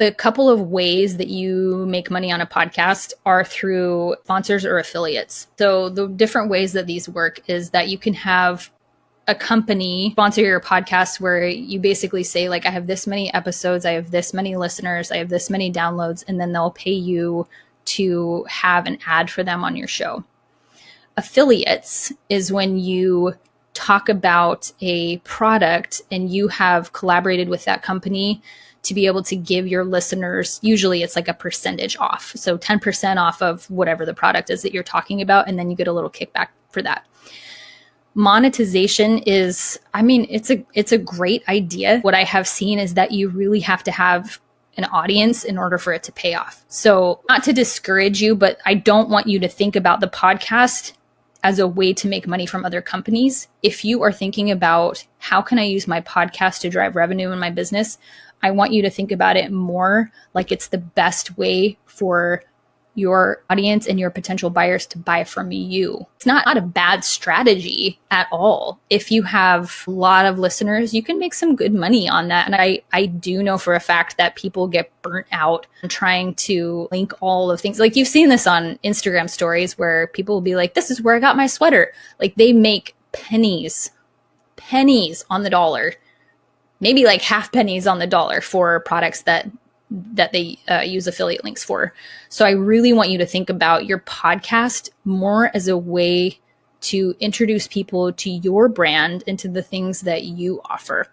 The couple of ways that you make money on a podcast are through sponsors or affiliates. So the different ways that these work is that you can have a company sponsor your podcast where you basically say, like, I have this many episodes, I have this many listeners, I have this many downloads, and then they'll pay you to have an ad for them on your show. Affiliates is when you talk about a product and you have collaborated with that company to be able to give your listeners, usually it's like a percentage off. So 10% off of whatever the product is that you're talking about, and then you get a little kickback for that. Monetization is, it's a great idea. What I have seen is that you really have to have an audience in order for it to pay off. So not to discourage you, but I don't want you to think about the podcast as a way to make money from other companies. If you are thinking about how can I use my podcast to drive revenue in my business, I want you to think about it more like it's the best way for your audience and your potential buyers to buy from you. It's not a bad strategy at all. If you have a lot of listeners, you can make some good money on that. And I do know for a fact that people get burnt out trying to link all of things. Like, you've seen this on Instagram stories where people will be like, this is where I got my sweater. Like, they make pennies on the dollar, maybe like half pennies on the dollar for products that they use affiliate links for. So I really want you to think about your podcast more as a way to introduce people to your brand and to the things that you offer.